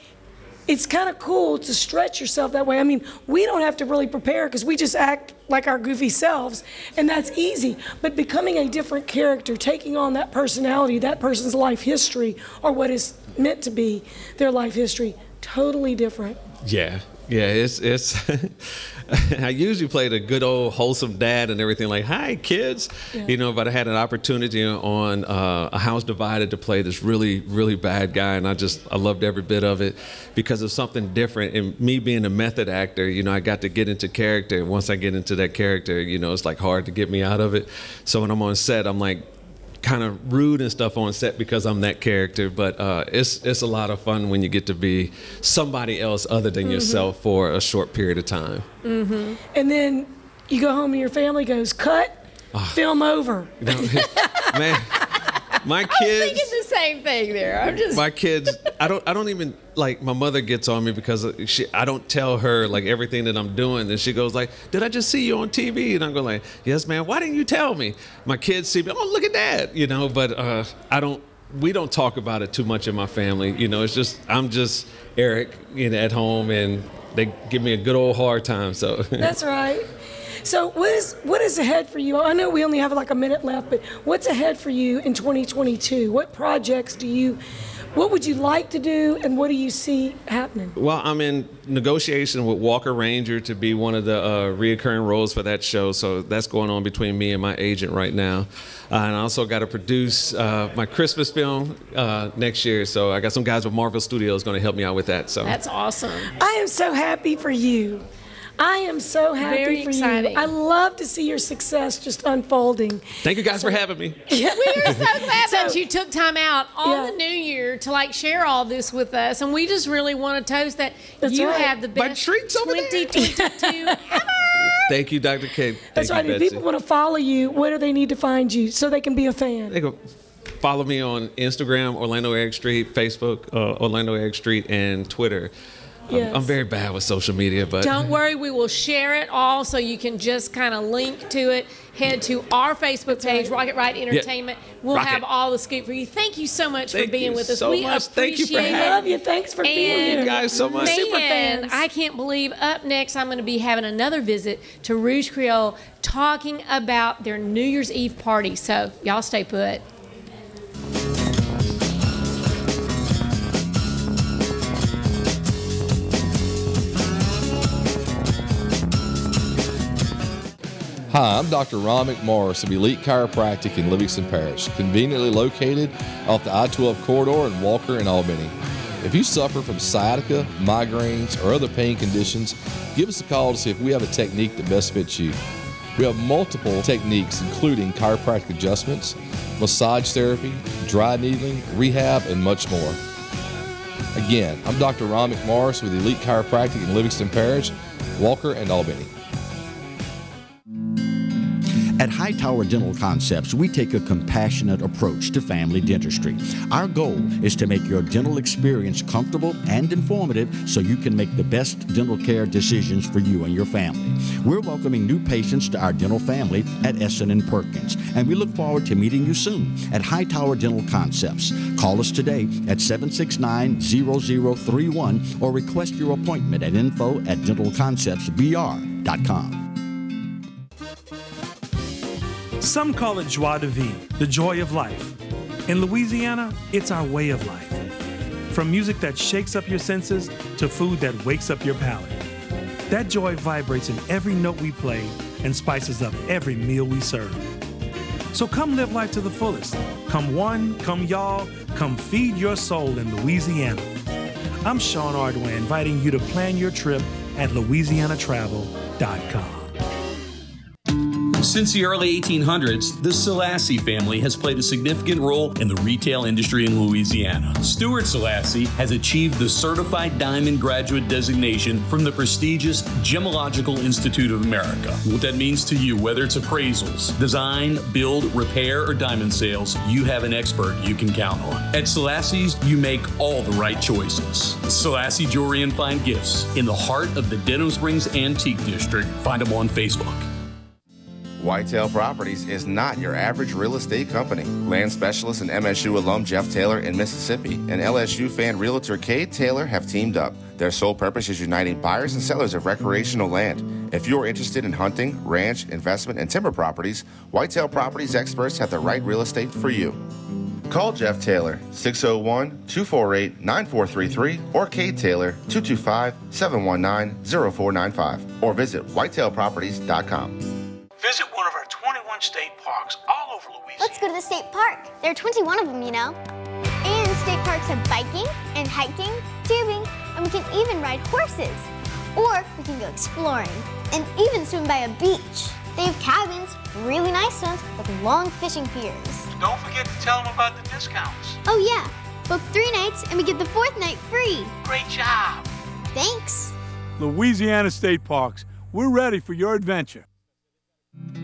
it's kind of cool to stretch yourself that way. I mean, we don't have to really prepare because we just act like our goofy selves, and that's easy. But becoming a different character, taking on that personality, that person's life history, or what is meant to be their life history, totally different. Yeah, it's I usually play the good old wholesome dad and everything, like, hi kids, but I had an opportunity on A House Divided to play this really, really bad guy, and I loved every bit of it because of something different. And me being a method actor, I got to get into character, and once I get into that character, it's like hard to get me out of it. So when I'm on set, I'm like kind of rude and stuff on set because I'm that character, but it's a lot of fun when you get to be somebody else other than yourself for a short period of time. And then you go home and your family goes, cut, film over. Man, my kids. I was thinking the same thing there. My kids. I don't even, like, my mother gets on me because I don't tell her like everything that I'm doing, and she goes like, did I just see you on TV? And I'm going like, yes ma'am, why didn't you tell me? My kids see me, oh look at that, but we don't talk about it too much in my family. It's just, I'm just Eric, at home, and they give me a good old hard time. So that's right. So what is ahead for you? I know we only have like a minute left, but what's ahead for you in 2022? What projects what would you like to do, and what do you see happening? Well, I'm in negotiation with Walker Ranger to be one of the reoccurring roles for that show, so that's going on between me and my agent right now. And I also got to produce my Christmas film next year, so I got some guys with Marvel Studios going to help me out with that. So that's awesome. I am so happy for you. I am so happy Very for exciting. you. I love to see your success just unfolding. Thank you guys for having me. We are so glad that you took time out on the new year to like share all this with us, and we just really want to toast that you have the best 2022 ever. Thank you, Dr. K. That's right. You, If Betsy. people want to follow you, where do they need to find you so they can be a fan? They go follow me on Instagram, Orlando Eric Street, Facebook, Orlando Eric Street, and Twitter. Yes. I'm very bad with social media, but Don't worry, we will share it all so you can just kind of link to it. Head to our Facebook page, Rocket Right Entertainment. We'll Rocket. have all the scoop for you. Thank you so much for being with us. so We much. Thank you for appreciate having it. Love you. Thanks for being here. Thank you guys so much. Super Man, fans. I can't believe up next I'm going to be having another visit to Rouge Creole talking about their New Year's Eve party. So y'all stay put. Hi, I'm Dr. Ron McMorris of Elite Chiropractic in Livingston Parish, conveniently located off the I-12 corridor in Walker and Albany. If you suffer from sciatica, migraines, or other pain conditions, give us a call to see if we have a technique that best fits you. We have multiple techniques including chiropractic adjustments, massage therapy, dry needling, rehab, and much more. Again, I'm Dr. Ron McMorris with Elite Chiropractic in Livingston Parish, Walker, and Albany. At Hightower Dental Concepts, we take a compassionate approach to family dentistry. Our goal is to make your dental experience comfortable and informative so you can make the best dental care decisions for you and your family. We're welcoming new patients to our dental family at Essen & Perkins, and we look forward to meeting you soon at Hightower Dental Concepts. Call us today at 769-0031 or request your appointment at info@dentalconceptsbr.com. Some call it joie de vivre, the joy of life. In Louisiana, it's our way of life. From music that shakes up your senses to food that wakes up your palate. That joy vibrates in every note we play and spices up every meal we serve. So come live life to the fullest. Come one, come y'all, come feed your soul in Louisiana. I'm Sean Ardway, inviting you to plan your trip at louisianatravel.com. Since the early 1800s, the Selassie family has played a significant role in the retail industry in Louisiana. Stuart Selassie has achieved the Certified Diamond Graduate designation from the prestigious Gemological Institute of America. What that means to you, whether it's appraisals, design, build, repair, or diamond sales, you have an expert you can count on. At Selassie's, you make all the right choices. Selassie Jewelry and Fine Gifts in the heart of the Denham Springs Antique District. Find them on Facebook. Whitetail Properties is not your average real estate company. Land specialist and MSU alum Jeff Taylor in Mississippi and LSU fan realtor Cade Taylor have teamed up. Their sole purpose is uniting buyers and sellers of recreational land. If you're interested in hunting, ranch, investment, and timber properties, Whitetail Properties experts have the right real estate for you. Call Jeff Taylor, 601-248-9433, or Cade Taylor, 225-719-0495, or visit whitetailproperties.com. Visit one of our 21 state parks all over Louisiana. Let's go to the state park. There are 21 of them, you know. And state parks have biking and hiking, tubing, and we can even ride horses. Or we can go exploring and even swim by a beach. They have cabins, really nice ones, with long fishing piers. Don't forget to tell them about the discounts. Oh yeah, book 3 nights and we get the 4th night free. Great job. Thanks. Louisiana State Parks, we're ready for your adventure.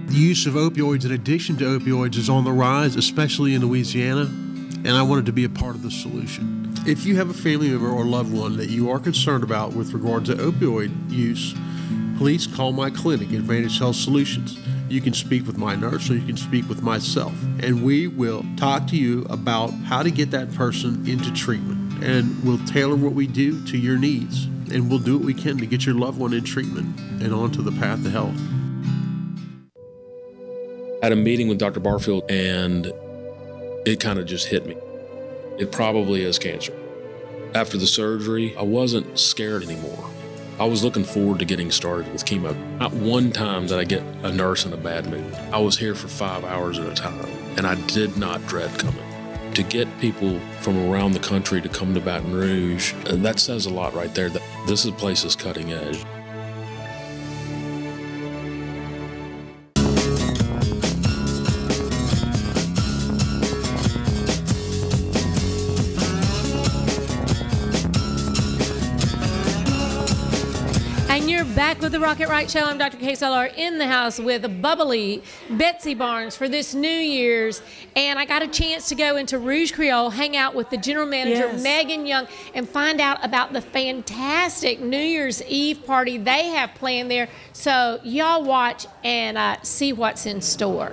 The use of opioids and addiction to opioids is on the rise, especially in Louisiana, and I wanted to be a part of the solution. If you have a family member or loved one that you are concerned about with regard to opioid use, please call my clinic, Advantage Health Solutions. You can speak with my nurse or you can speak with myself, and we will talk to you about how to get that person into treatment, and we'll tailor what we do to your needs, and we'll do what we can to get your loved one in treatment and onto the path to health. I had a meeting with Dr. Barfield and it kind of just hit me. It probably is cancer. After the surgery, I wasn't scared anymore. I was looking forward to getting started with chemo. Not one time did I get a nurse in a bad mood. I was here for 5 hours at a time and I did not dread coming. To get people from around the country to come to Baton Rouge, that says a lot right there. That this place is cutting edge. And you're back with the Rocket Right Show. I'm Dr. Kay Solar in the house with bubbly Betsy Barnes for this New Year's. And I got a chance to go into Rouge Creole, hang out with the general manager, Meghann Young, and find out about the fantastic New Year's Eve party they have planned there. So y'all watch and see what's in store.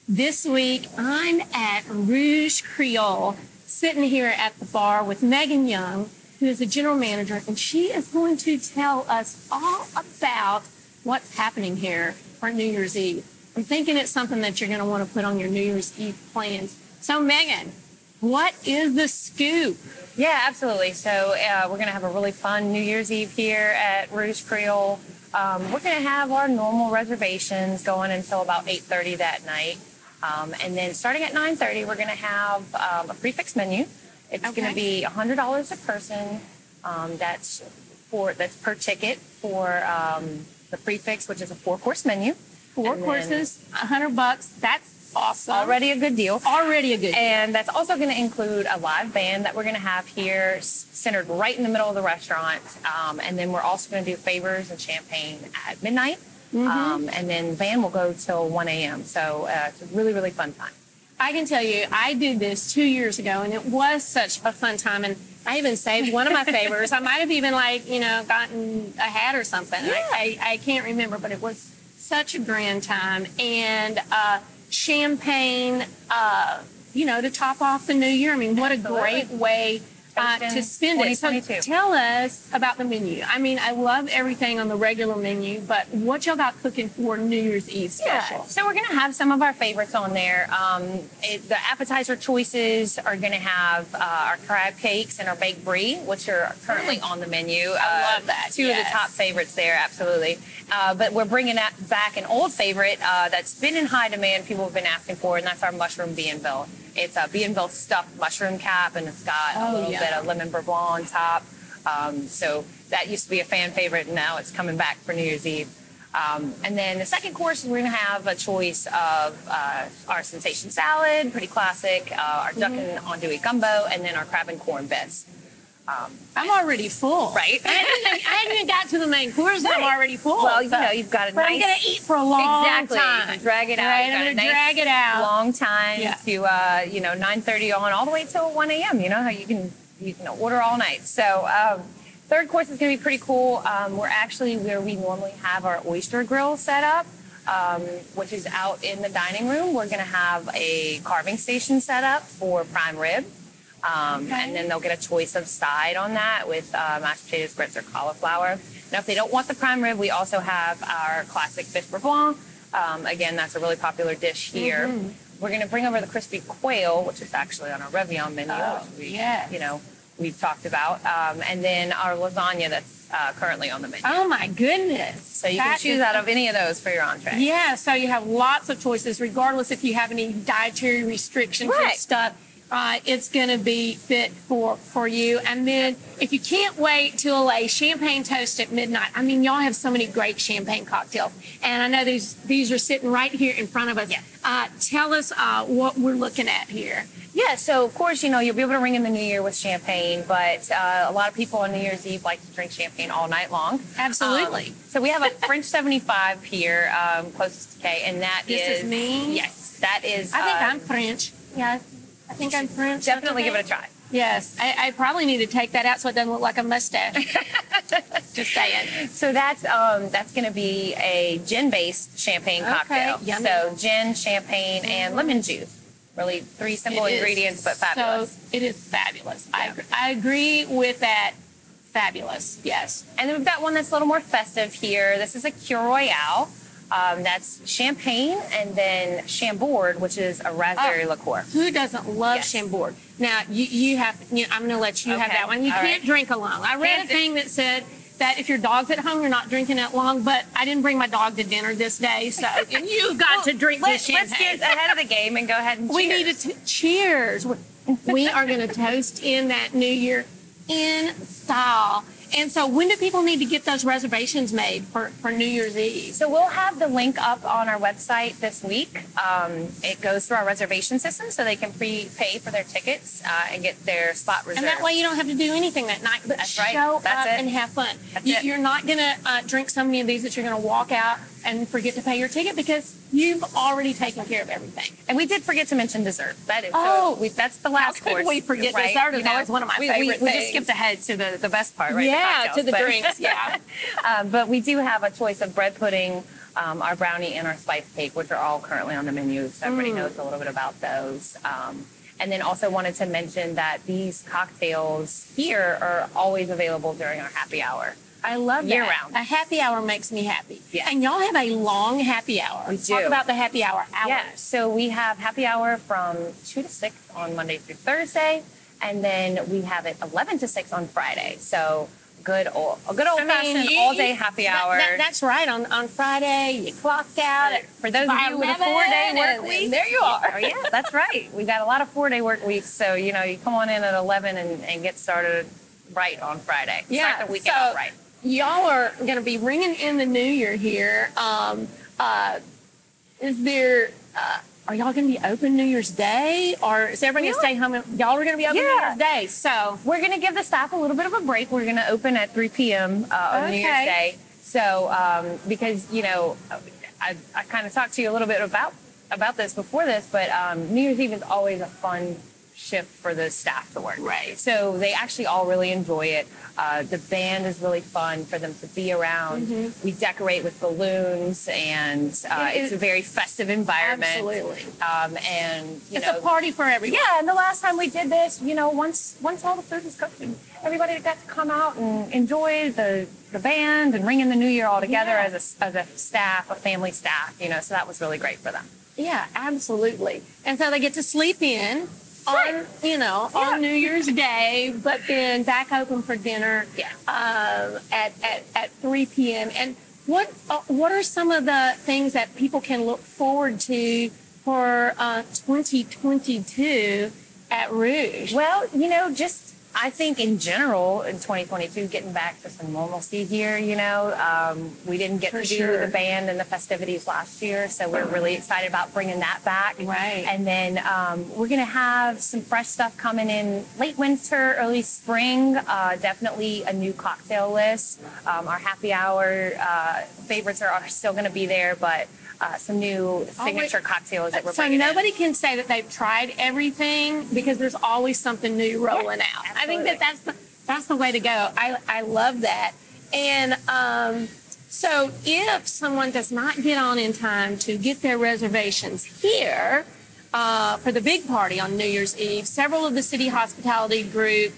This week, I'm at Rouge Creole, sitting here at the bar with Meghann Young, who is the general manager, and she is going to tell us all about what's happening here for New Year's Eve. I'm thinking it's something that you're going to want to put on your New Year's Eve plans. So, Meghann, what is the scoop? Yeah, absolutely. So we're going to have a really fun New Year's Eve here at Rouge Creole. We're going to have our normal reservations going until about 8:30 that night. And then starting at 9:30, we're going to have a prefix menu. It's going to be $100 a person. That's per ticket for the prefix, which is a 4-course menu. 4 courses, $100. That's awesome. Already a good deal. Already a good deal. And that's also going to include a live band that we're going to have here, centered right in the middle of the restaurant. And then we're also going to do favors and champagne at midnight. And then the band will go till 1 a.m. So it's a really, really fun time. I can tell you, I did this 2 years ago, and it was such a fun time. And I even saved one of my favors. I might have even, gotten a hat or something. Yeah. I can't remember, but it was such a grand time. And champagne, to top off the new year. I mean, what a great way to spend it. So tell us about the menu. I mean, I love everything on the regular menu, but what y'all got cooking for New Year's Eve special? Yeah, so we're going to have some of our favorites on there. The appetizer choices are going to have our crab cakes and our baked brie, which are currently on the menu. I love that. Two of the top favorites there, absolutely. But we're bringing back an old favorite that's been in high demand, people have been asking for, and that's our mushroom Bienville. It's a Bienville stuffed mushroom cap, and it's got a little bit of lemon bourbon on top. So that used to be a fan favorite, and now it's coming back for New Year's Eve. And then the second course, we're going to have a choice of our sensation salad, pretty classic, our duck and andouille gumbo, and then our crab and corn bits. I'm already full. Right? I hadn't even got to the main course, and I'm already full. Well, you've got a nice... I'm going to eat for a long time. Exactly. Drag it out. Right, I'm going to drag it out. Long time to, 9:30 on all the way till 1 a.m. You know how you can order all night. So third course is going to be pretty cool. We're actually where we normally have our oyster grill set up, which is out in the dining room. We're going to have a carving station set up for prime rib. And then they'll get a choice of side on that with mashed potatoes, grits, or cauliflower. Now, if they don't want the prime rib, we also have our classic fish blanc. Again, that's a really popular dish here. We're going to bring over the crispy quail, which is actually on our Réveillon menu, which we've talked about. And then our lasagna that's currently on the menu. Oh, my goodness. So you can choose out of any of those for your entree. Yeah, so you have lots of choices, regardless if you have any dietary restrictions and stuff. It's going to be fit for you. And then if you can't wait till a champagne toast at midnight, I mean, y'all have so many great champagne cocktails. And I know these are sitting right here in front of us. Yeah. Tell us what we're looking at here. Yeah, so of course, you'll be able to ring in the new year with champagne, but a lot of people on New Year's Eve like to drink champagne all night long. Absolutely. So we have a French 75 here, closest to Kay, and that is... This is me? Yes, that is... I think I'm French. Yeah. I think I'm French. Definitely give it a try. Yes. I probably need to take that out so it doesn't look like a mustache. Just saying. So that's going to be a gin-based champagne cocktail. Yummy. So gin, champagne, and lemon juice. Really 3 simple ingredients, but fabulous. So it is fabulous. Yeah. I agree with that. Fabulous. Yes. And then we've got one that's a little more festive here. This is a Cure Royale. That's champagne and then Chambord, which is a raspberry liqueur. Who doesn't love Chambord? Now, you have, I'm going to let you have that one. You can't drink alone. I read a thing that said that if your dog's at home, you're not drinking that long, but I didn't bring my dog to dinner this day, so you've got to drink this champagne. Let's get ahead of the game and go ahead and cheers. We need to cheers. We are going to toast in that new year in style. And so when do people need to get those reservations made for New Year's Eve? So we'll have the link up on our website this week. It goes through our reservation system so they can prepay for their tickets and get their spot reserved. And that way you don't have to do anything that night, but show up and have fun. You're not going to drink so many of these that you're going to walk out and forget to pay your ticket because you've already taken care of everything. And we did forget to mention dessert. That is that's the last course. How could we forget dessert? Is always one of my favorite things. We just skipped ahead to the best part, right? Yeah, to the drinks, yeah. But we do have a choice of bread pudding, our brownie, and our spice cake, which are all currently on the menu, so everybody knows a little bit about those. And then also wanted to mention that these cocktails here are always available during our happy hour. I love that. Year-round. A happy hour makes me happy. Yeah. And y'all have a long happy hour. We do. Talk about the happy hour hours. Yeah, so we have happy hour from 2 to 6 on Monday through Thursday, and then we have it 11 to 6 on Friday. So a good old-fashioned all-day happy hour. That's right. On Friday, you clocked out. For those of you with a 4-day work week. There you are. Oh, yeah, that's right. We got a lot of 4-day work weeks, so, you come on in at 11 and get started right on Friday. Start the weekend off right. Y'all are going to be ringing in the new year here. Is there... are y'all going to be open New Year's Day, or is everybody going to stay home? Y'all are going to be open New Year's Day, so we're going to give the staff a little bit of a break. We're going to open at 3 p.m. On New Year's Day. So because I kind of talked to you a little bit about this before this, but New Year's Eve is always a fun shift for the staff to work. Right. So they actually all really enjoy it. The band is really fun for them to be around. Mm-hmm. We decorate with balloons, and it's a very festive environment. Absolutely. And it's a party for everyone. Yeah. And the last time we did this, once all the food was cooked, everybody got to come out and enjoy the band and ring in the new year all together as a staff, a family staff. So that was really great for them. Yeah, absolutely. And so they get to sleep in. On New Year's Day, but then back open for dinner at 3 p.m. And what are some of the things that people can look forward to for 2022 at Rouge? Well, I think in general in 2022, getting back to some normalcy here, we didn't get to do the band and the festivities last year, so we're really excited about bringing that back. Right. And then we're going to have some fresh stuff coming in late winter, early spring, definitely a new cocktail list. Our happy hour favorites are still going to be there, but some new signature cocktails that we're bringing in. So nobody can say that they've tried everything because there's always something new rolling out. Absolutely. I think that's the way to go. I love that. And so if someone does not get on in time to get their reservations here for the big party on New Year's Eve, several of the City Hospitality Group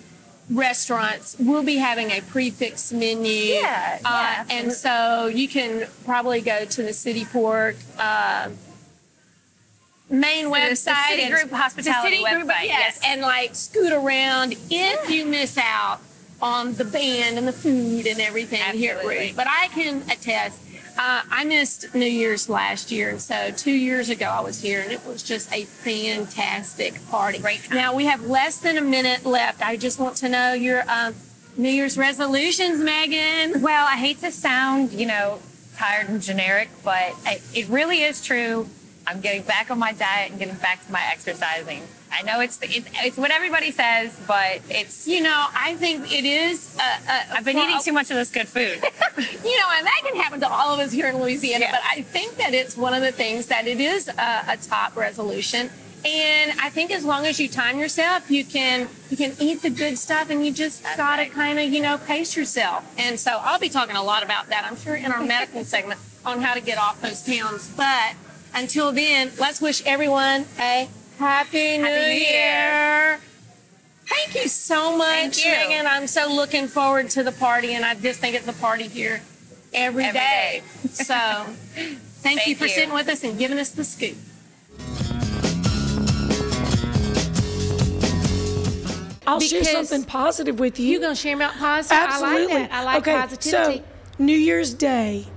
restaurants will be having a prefix menu. And so you can probably go to the City Port main website. The City Group Hospitality website. Yes, and scoot around if you miss out on the band and the food and everything here at Rouge. But I can attest, I missed New Year's last year, and so 2 years ago I was here, and it was just a fantastic party. Great time. Now we have less than a minute left. I just want to know your New Year's resolutions, Meghann. Well, I hate to sound, tired and generic, but it really is true. I'm getting back on my diet and getting back to my exercising. I know it's what everybody says, but it's... I think it is... I've been eating too much of this good food. And that can happen to all of us here in Louisiana, but I think that it's one of the things that it is a top resolution. And I think as long as you time yourself, you can eat the good stuff, and you just got to kind of, pace yourself. And so I'll be talking a lot about that, I'm sure, in our medical segment on how to get off those pounds. But until then, let's wish everyone a Happy New Year. Thank you so much, Meghann. I'm so looking forward to the party, and I just think it's a party here every day. So thank you for sitting with us and giving us the scoop. I'll share something positive with you. You're going to share about positive? Absolutely. I like that. I like positivity. So New Year's Day,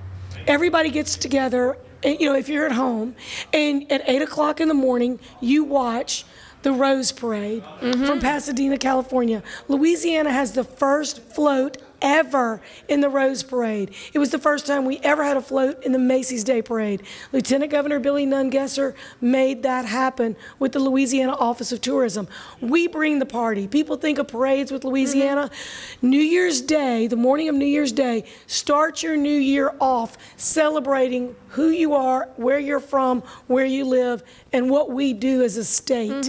everybody gets together. And, if you're at home, and at 8 o'clock in the morning, you watch the Rose Parade from Pasadena, California. Louisiana has the first float ever in the Rose Parade. It was the first time we ever had a float in the Macy's Day Parade. Lieutenant Governor Billy Nungesser made that happen with the Louisiana Office of Tourism. We bring the party. People think of parades with Louisiana. New Year's Day, the morning of New Year's Day, start your new year off celebrating who you are, where you're from, where you live, and what we do as a state.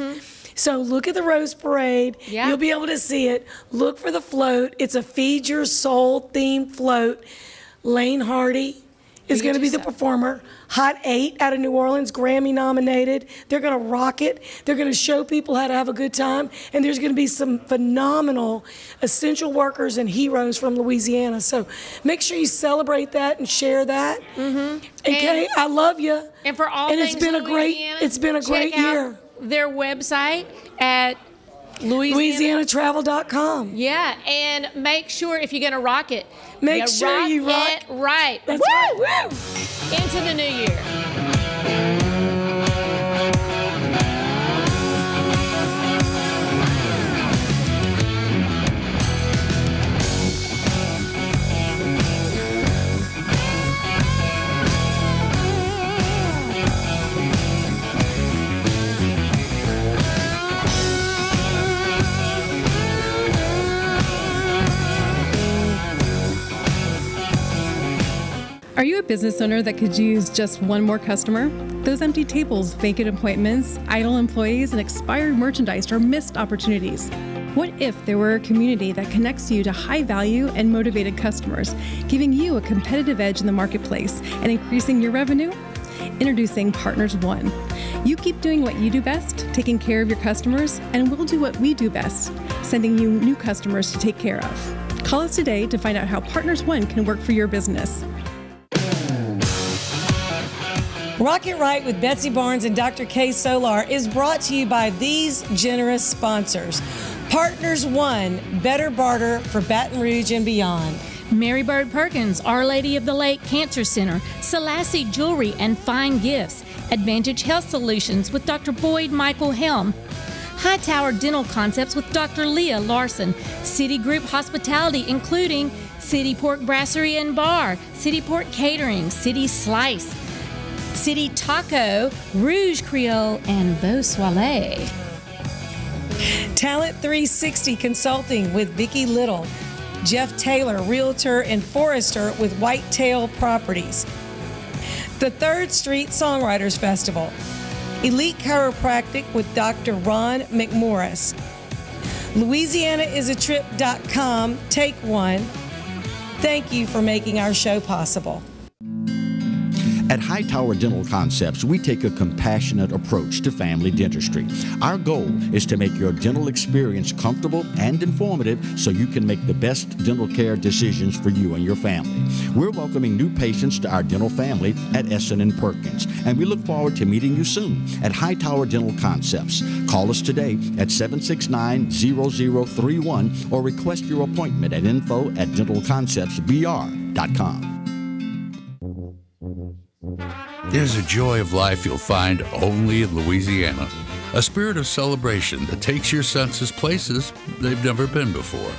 So look at the Rose Parade. Yeah. You'll be able to see it. Look for the float. It's a Feed Your Soul themed float. Lane Hardy is going to be the performer. Hot 8 out of New Orleans, Grammy nominated. They're going to rock it. They're going to show people how to have a good time. And there's going to be some phenomenal essential workers and heroes from Louisiana. So make sure you celebrate that and share that. Okay, I love you. And for all and things it's been a great year. Their website at LouisianaTravel.com. Yeah, and make sure if you're going to rock it, make sure you rock it right. That's Woo! right. Woo! Into the new year. Are you a business owner that could use just one more customer? Those empty tables, vacant appointments, idle employees, and expired merchandise are missed opportunities. What if there were a community that connects you to high-value and motivated customers, giving you a competitive edge in the marketplace and increasing your revenue? Introducing Partners One. You keep doing what you do best, taking care of your customers, and we'll do what we do best, sending you new customers to take care of. Call us today to find out how Partners One can work for your business. Rock It Right with Betsy Barnes and Dr. K. Solar is brought to you by these generous sponsors. Partners One, better barter for Baton Rouge and beyond. Mary Bird Perkins, Our Lady of the Lake Cancer Center, Selassie Jewelry and Fine Gifts, Advantage Health Solutions with Dr. Boyd Michael Helm, Hightower Dental Concepts with Dr. Leah Larson, City Group Hospitality including City Pork Brasserie and Bar, City Pork Catering, City Slice, City Taco, Rouge Creole, and Beau Soleil. Talent 360 Consulting with Vicki Little. Jeff Taylor, Realtor and Forester with Whitetail Properties. The 3rd Street Songwriters Festival. Elite Chiropractic with Dr. Ron McMorris. LouisianaIsATrip.com. Take one. Thank you for making our show possible. At Hightower Dental Concepts, we take a compassionate approach to family dentistry. Our goal is to make your dental experience comfortable and informative so you can make the best dental care decisions for you and your family. We're welcoming new patients to our dental family at Essen & Perkins, and we look forward to meeting you soon at Hightower Dental Concepts. Call us today at 769-0031 or request your appointment at info@dentalconceptsbr.com. There's a joy of life you'll find only in Louisiana. A spirit of celebration that takes your senses places they've never been before.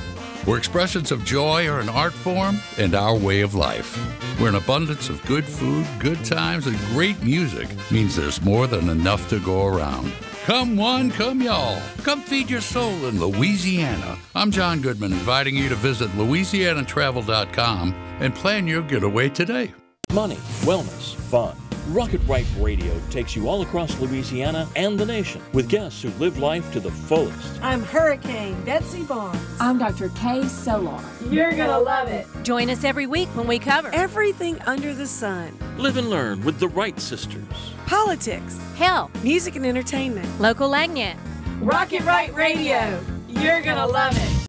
Where expressions of joy are an art form and our way of life. Where an abundance of good food, good times, and great music means there's more than enough to go around. Come one, come y'all. Come feed your soul in Louisiana. I'm John Goodman, inviting you to visit LouisianaTravel.com and plan your getaway today. Money, wellness, fun. Rocket Right Radio takes you all across Louisiana and the nation with guests who live life to the fullest. I'm Hurricane Betsy Barnes. I'm Dr. K. Solar. You're gonna love it. Join us every week when we cover Everything under the sun. Live and learn with the Wright sisters. Politics. health, Music and entertainment. local agnet. Rocket Right Radio. You're gonna love it.